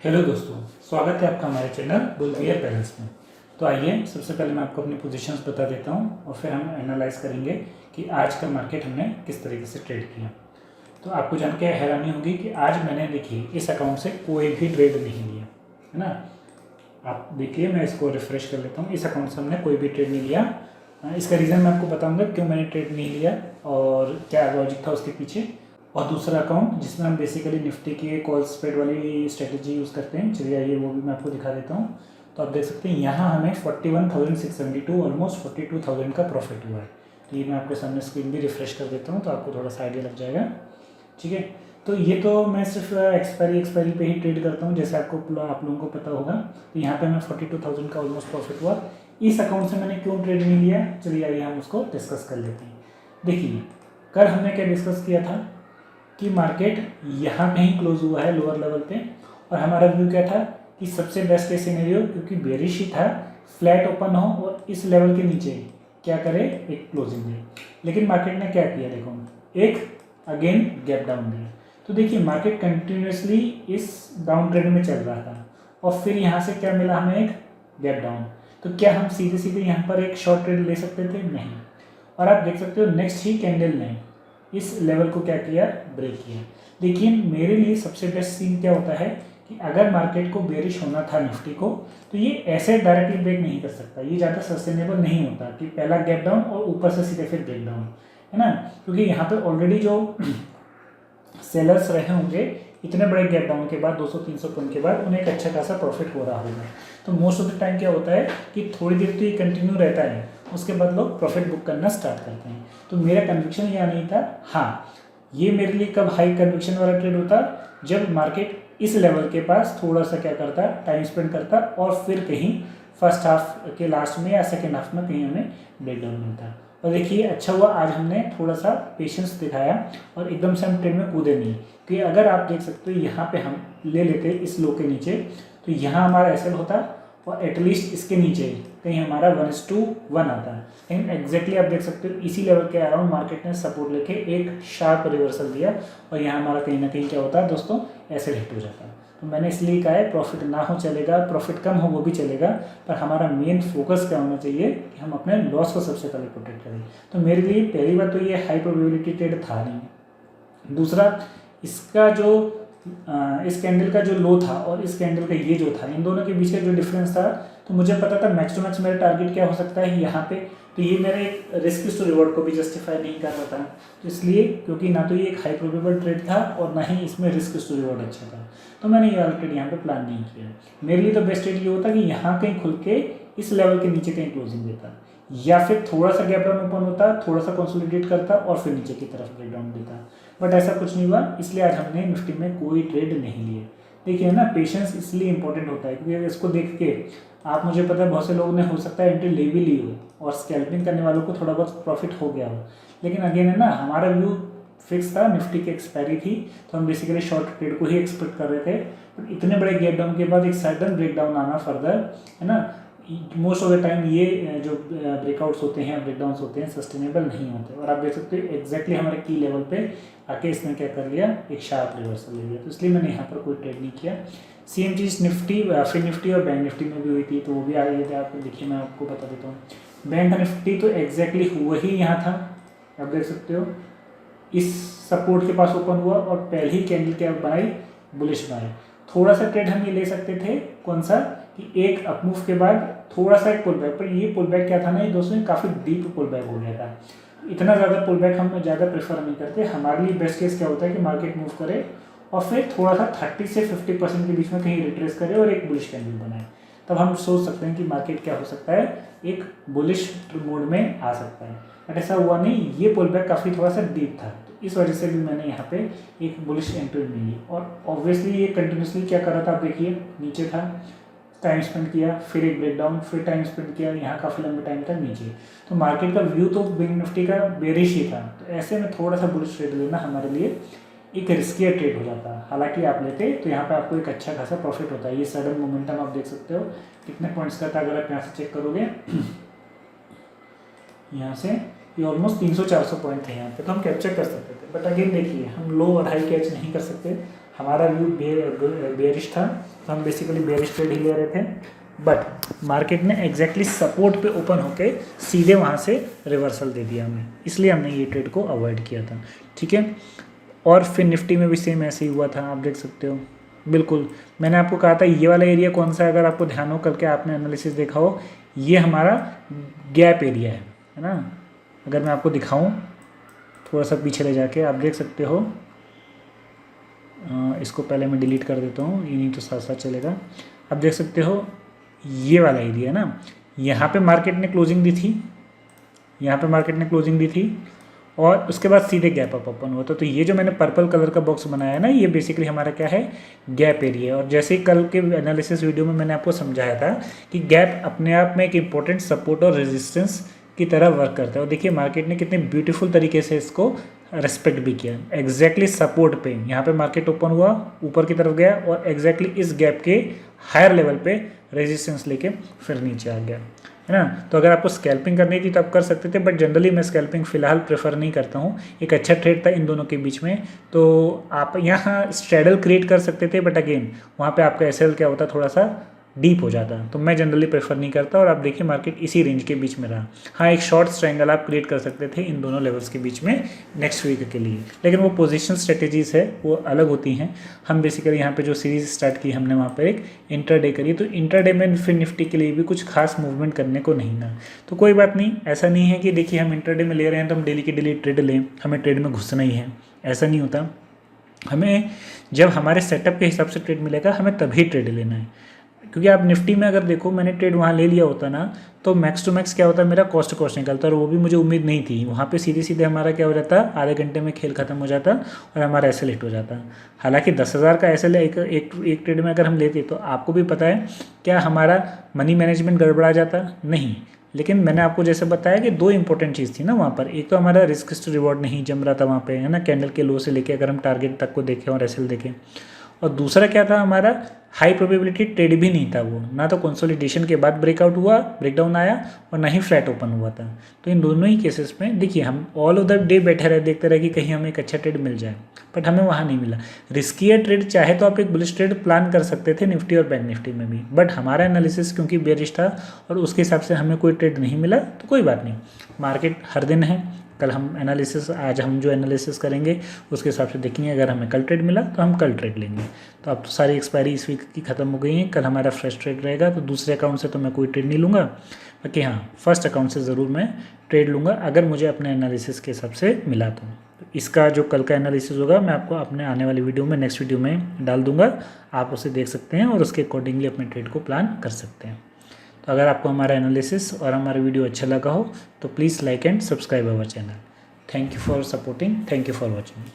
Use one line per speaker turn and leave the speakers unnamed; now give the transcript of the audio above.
Hello दोस्तों, स्वागत है आपका हमारे चैनल बुलवियर बैलेंस में। तो आइए सबसे पहले मैं आपको अपनी पोजीशंस बता देता हूं और फिर हम एनालाइज करेंगे कि आज का मार्केट हमने किस तरीके से ट्रेड किया। तो आपको जान के हैरानी होगी कि आज मैंने देखिए इस अकाउंट से कोई भी ट्रेड नहीं लिया, है ना। आप देखिए, मैं इसको रिफ्रेश कर लेता हूँ। इस अकाउंट से हमने कोई भी ट्रेड नहीं लिया। इसका रीज़न मैं आपको बताऊँगा क्यों मैंने ट्रेड नहीं लिया और क्या लॉजिक था उसके पीछे। और दूसरा अकाउंट जिसमें हम बेसिकली निफ्टी की कॉल स्प्रेड वाली स्ट्रेटजी यूज़ करते हैं, चलिए आइए वो भी मैं आपको दिखा देता हूँ। तो आप देख सकते हैं यहाँ हमें 41,672 ऑलमोस्ट 42,000 का प्रॉफिट हुआ है। तो ये मैं आपके सामने स्क्रीन भी रिफ्रेश कर देता हूँ तो आपको थोड़ा सा आइडिया लग जाएगा। ठीक है, तो ये तो मैं सिर्फ एक्सपायरी पे ही ट्रेड करता हूँ, जैसे आप लोगों को पता होगा। तो यहाँ पे मैं 42,000 का ऑलमोस्ट प्रॉफिट हुआ। इस अकाउंट से मैंने क्यों ट्रेड नहीं लिया, चलिए आइए हम उसको डिस्कस कर लेते हैं। देखिए, कल हमने क्या डिस्कस किया था कि मार्केट यहाँ कहीं क्लोज हुआ है लोअर लेवल पे, और हमारा व्यू क्या था कि सबसे बेस्ट केस सिनेरियो, क्योंकि बेरिश ही था, फ्लैट ओपन हो और इस लेवल के नीचे क्या करे, एक क्लोजिंग दे। लेकिन मार्केट ने क्या किया, देखो एक अगेन गैप डाउन दिया। तो देखिए मार्केट कंटिन्यूसली इस डाउन ट्रेंड में चल रहा था और फिर यहाँ से क्या मिला हमें, एक गैप डाउन। तो क्या हम सीधे सीधे यहाँ पर एक शॉर्ट ट्रेड ले सकते थे? नहीं। और आप देख सकते हो नेक्स्ट ही कैंडल ने इस लेवल को क्या किया, ब्रेक किया। देखिए मेरे लिए सबसे बेस्ट सीन क्या होता है कि अगर मार्केट को बेरिश होना था निफ्टी को, तो ये ऐसे डायरेक्टली ब्रेक नहीं कर सकता। ये ज़्यादा सस्टेनेबल नहीं होता कि पहला गैप डाउन और ऊपर से सीधे फिर ब्रेक डाउन, है ना। क्योंकि यहाँ पे ऑलरेडी जो सेलर्स रहे होंगे इतने बड़े गैप डाउन के बाद 200-300 पॉइंट के बाद उन्हें एक अच्छा खासा प्रॉफिट हो रहा होगा। तो मोस्ट ऑफ द टाइम क्या होता है कि थोड़ी देर तो ये कंटिन्यू रहता है, उसके बाद लोग प्रॉफिट बुक करना स्टार्ट करते हैं। तो मेरा कन्विक्शन यह नहीं था। हाँ, ये मेरे लिए कब हाई कन्विक्शन वाला ट्रेड होता, जब मार्केट इस लेवल के पास थोड़ा सा क्या करता, टाइम स्पेंड करता और फिर कहीं फर्स्ट हाफ के लास्ट में या सेकेंड हाफ में कहीं हमें ब्रेकडाउन मिलता। और देखिए अच्छा हुआ आज हमने थोड़ा सा पेशेंस दिखाया और एकदम से हम ट्रेड में कूदे नहीं। कि अगर आप देख सकते हो यहाँ पे हम ले लेते इस लो के नीचे, तो यहाँ हमारा एसएल होता और एटलीस्ट इसके नीचे कहीं हमारा 1:1 आता है। लेकिन एग्जैक्टली आप देख सकते हो इसी लेवल के अराउंड मार्केट ने सपोर्ट लेके एक शार्प रिवर्सल दिया और यहाँ हमारा कहीं ना कहीं क्या होता है दोस्तों, एसएल हिट हो जाता है। तो मैंने इसलिए कहा है प्रॉफिट ना हो चलेगा, प्रॉफिट कम हो वो भी चलेगा, पर हमारा मेन फोकस क्या होना चाहिए कि हम अपने लॉस को सबसे पहले प्रोटेक्ट करें। तो मेरे लिए पहली बात तो ये हाई प्रोबेबिलिटी ट्रेड था नहीं। दूसरा, इसका जो इस कैंडल का जो लो था और इस कैंडल का ये जो था, इन दोनों के बीच का जो डिफरेंस था, तो मुझे पता था मैक्स टू मैक्स मेरा टारगेट क्या हो सकता है यहाँ पे। तो ये मेरे एक रिस्क टू रिवॉर्ड को भी जस्टिफाई नहीं कर रहा था। तो इसलिए क्योंकि ना तो ये एक हाई प्रोबेबल ट्रेड था और ना ही इसमें रिस्क टू रिवॉर्ड अच्छा था, तो मैंने ये वाला ट्रेड यहाँ पे प्लान नहीं किया। मेरे लिए तो बेस्ट ट्रेड ये होता कि यहाँ कहीं खुल के इस लेवल के नीचे कहीं क्लोजिंग देता, या फिर थोड़ा सा गैप डाउन ओपन होता, थोड़ा सा कंसोलिडेट करता और फिर नीचे की तरफ ब्रेक डाउन देता। बट ऐसा कुछ नहीं हुआ, इसलिए आज हमने निफ्टी में कोई ट्रेड नहीं लिए। देखिए ना, पेशेंस इसलिए इंपॉर्टेंट होता है क्योंकि इसको देख के आप, मुझे पता है बहुत से लोगों ने हो सकता है एंट्री ले भी ली हो और स्कैल्पिंग करने वालों को थोड़ा बहुत प्रॉफिट हो गया हो, लेकिन अगेन है ना, हमारा व्यू फिक्स था, निफ्टी की एक्सपायरी थी, तो हम बेसिकली शॉर्ट ट्रेड को ही एक्सपेक्ट कर रहे थे। बट इतने बड़े गैप डाउन के बाद एक सडन ब्रेक डाउन आना फर्दर, है ना, मोस्ट ऑफ द टाइम ये जो ब्रेकआउट्स होते हैं, ब्रेकडाउन्स होते हैं, सस्टेनेबल नहीं होते। और आप देख सकते हो एग्जैक्टली हमारे की लेवल पे आके इसने क्या कर लिया, एक शार्प रिवर्सल ले लिया। तो इसलिए मैंने यहाँ पर कोई ट्रेड नहीं किया। सेम चीज़ निफ्टी, फिर निफ्टी और बैंक निफ्टी में भी हुई थी, तो वो भी आ गई थी। आप देखिए मैं आपको बता देता हूँ। बैंक निफ्टी तो एग्जैक्टली हुआ ही यहाँ था, आप देख सकते हो इस सपोर्ट के पास ओपन हुआ और पहले ही कैंडल क्या बनाई, बुलिश बनाई। थोड़ा सा ट्रेड हम ये ले सकते थे, कौन सा, कि एक अपमूव के बाद थोड़ा सा एक पुल बैक, पर ये पुल बैक क्या था ना, ये दोस्तों काफ़ी डीप पुल बैक हो गया था। इतना ज़्यादा पुल बैक हम ज़्यादा प्रेफर नहीं करते। हमारे लिए बेस्ट केस क्या होता है कि मार्केट मूव करे और फिर थोड़ा सा 30 से 50% के बीच में कहीं रिट्रेस करे और एक बुलिश कैंडल बनाए, तब हम सोच सकते हैं कि मार्केट क्या हो सकता है, एक बुलिश मोड में आ सकता है। बट ऐसा हुआ नहीं, ये पुल बैक काफ़ी थोड़ा सा डीप था, तो इस वजह से भी मैंने यहाँ पे एक बुलिश एंट्री मिली। और ऑब्वियसली ये कंटिन्यूसली क्या कर रहा था, आप देखिए नीचे था, टाइम स्पेंड किया, फिर एक ब्रेकडाउन, फिर टाइम स्पेंड किया, यहाँ काफ़ी लंबे टाइम तक नीचे। तो मार्केट का व्यू तो बैंक निफ्टी का बेरिश ही था। तो ऐसे में थोड़ा सा बुलिश ट्रेड लेना हमारे लिए एक रिस्कियर ट्रेड हो जाता है। हालांकि आप लेते तो यहाँ पे आपको एक अच्छा खासा प्रॉफिट होता है। ये सडन मोमेंटम आप देख सकते हो कितने पॉइंट्स का था, अगर आप यहाँ से चेक करोगे यहाँ से ये ऑलमोस्ट 300-400 पॉइंट थे यहाँ पे, तो हम कैप्चर कर सकते थे। बट अगेन देखिए, हम लो और हाई कैच नहीं कर सकते, हमारा व्यू बेयरिश था, तो हम बेसिकली बेयरिश ट्रेड ही ले रहे थे, बट मार्केट ने एग्जैक्टली सपोर्ट पे ओपन होके सीधे वहाँ से रिवर्सल दे दिया हमें, इसलिए हमने ये ट्रेड को अवॉइड किया था। ठीक है, और फिर निफ्टी में भी सेम ऐसे ही हुआ था, आप देख सकते हो। बिल्कुल मैंने आपको कहा था ये वाला एरिया कौन सा है, अगर आपको ध्यान हो करके आपने एनालिसिस देखा हो, ये हमारा गैप एरिया है ना। अगर मैं आपको दिखाऊं थोड़ा सा पीछे ले जाके, आप देख सकते हो, इसको पहले मैं डिलीट कर देता हूँ, ये नहीं तो साथ साथ चलेगा। आप देख सकते हो ये वाला एरिया है ना, यहाँ पे मार्केट ने क्लोजिंग दी थी, यहाँ पे मार्केट ने क्लोजिंग दी थी, और उसके बाद सीधे गैप अप ओपन हुआ था। तो ये जो मैंने पर्पल कलर का बॉक्स बनाया है ना, ये बेसिकली हमारा क्या है, गैप एरिया। और जैसे ही कल के एनालिसिस वीडियो में मैंने आपको समझाया था कि गैप अपने आप में एक इंपॉर्टेंट सपोर्ट और रेजिस्टेंस की तरह वर्क करता है। और देखिए मार्केट ने कितने ब्यूटीफुल तरीके से इसको रेस्पेक्ट भी किया, एग्जैक्टली सपोर्ट पे यहाँ पे मार्केट ओपन हुआ, ऊपर की तरफ गया, और एग्जैक्टली इस गैप के हायर लेवल पे रेजिस्टेंस लेके फिर नीचे आ गया, है ना। तो अगर आपको स्कैल्पिंग करनी थी तो आप कर सकते थे, बट जनरली मैं स्कैल्पिंग फ़िलहाल प्रेफर नहीं करता हूँ। एक अच्छा ट्रेड था इन दोनों के बीच में, तो आप यहाँ स्ट्रैडल क्रिएट कर सकते थे, बट अगेन वहाँ पे आपका एसएल क्या होता, थोड़ा सा डीप हो जाता, तो मैं जनरली प्रेफर नहीं करता। और आप देखिए मार्केट इसी रेंज के बीच में रहा। हाँ, एक शॉर्ट ट्रायंगल आप क्रिएट कर सकते थे इन दोनों लेवल्स के बीच में नेक्स्ट वीक के लिए, लेकिन वो पोजीशन स्ट्रेटेजीज है वो अलग होती हैं। हम बेसिकली यहाँ पे जो सीरीज स्टार्ट की हमने वहाँ पर एक इंटरडे करी, तो इंटरडे में फिर निफ्टी के लिए भी कुछ खास मूवमेंट करने को नहीं ना, तो कोई बात नहीं। ऐसा नहीं है कि देखिए हम इंटरडे में ले रहे हैं तो हम डेली की डेली ट्रेड लें, हमें ट्रेड में घुसना ही है, ऐसा नहीं होता। हमें जब हमारे सेटअप के हिसाब से ट्रेड मिलेगा हमें तभी ट्रेड लेना है, क्योंकि आप निफ्टी में अगर देखो मैंने ट्रेड वहाँ ले लिया होता ना, तो मैक्स टू मैक्स क्या होता है, मेरा कॉस्ट टू कॉस्ट निकलता, और वो भी मुझे उम्मीद नहीं थी। वहाँ पे सीधे सीधे हमारा क्या हो जाता, आधे घंटे में खेल खत्म हो जाता और हमारा एसएल हिट हो जाता। हालांकि 10,000 का एसएल एक ट्रेड में अगर हम लेते तो आपको भी पता है क्या हमारा मनी मैनेजमेंट गड़बड़ा जाता, नहीं। लेकिन मैंने आपको जैसे बताया कि दो इंपॉर्टेंट चीज़ थी ना वहाँ पर, एक तो हमारा रिस्क टू रिवॉर्ड नहीं जम रहा था वहाँ पे, है ना, कैंडल के लो से लेके अगर हम टारगेट तक को देखें और एसएल देखें, और दूसरा क्या था, हमारा हाई प्रोबेबिलिटी ट्रेड भी नहीं था वो, ना तो कंसोलिडेशन के बाद ब्रेकआउट हुआ, ब्रेकडाउन आया, और ना ही फ्लैट ओपन हुआ था। तो इन दोनों ही केसेस में देखिए हम ऑल ऑफ द डे बैठे रहे, देखते रहे कि कहीं हमें एक अच्छा ट्रेड मिल जाए, बट हमें वहाँ नहीं मिला। रिस्कियर ट्रेड चाहे तो आप एक बुलिश ट्रेड प्लान कर सकते थे निफ्टी और बैंक निफ्टी में भी, बट हमारा एनालिसिस क्योंकि बेरिश था और उसके हिसाब से हमें कोई ट्रेड नहीं मिला, तो कोई बात नहीं। मार्केट हर दिन है, कल हम एनालिसिस, आज हम जो एनालिसिस करेंगे उसके हिसाब से देखेंगे, अगर हमें कल ट्रेड मिला तो हम कल ट्रेड लेंगे। तो अब तो सारी एक्सपायरी इस वीक की ख़त्म हो गई है, कल हमारा फ्रेश ट्रेड रहेगा, तो दूसरे अकाउंट से तो मैं कोई ट्रेड नहीं लूँगा, बाकी हाँ फर्स्ट अकाउंट से ज़रूर मैं ट्रेड लूँगा अगर मुझे अपने एनालिसिस के हिसाब से मिला तो। इसका जो कल का एनालिसिस होगा मैं आपको अपने आने वाली वीडियो में, नेक्स्ट वीडियो में डाल दूँगा, आप उसे देख सकते हैं और उसके अकॉर्डिंगली अपने ट्रेड को प्लान कर सकते हैं। तो अगर आपको हमारा एनालिसिस और हमारा वीडियो अच्छा लगा हो तो please like and subscribe our channel. Thank you for supporting. Thank you for watching.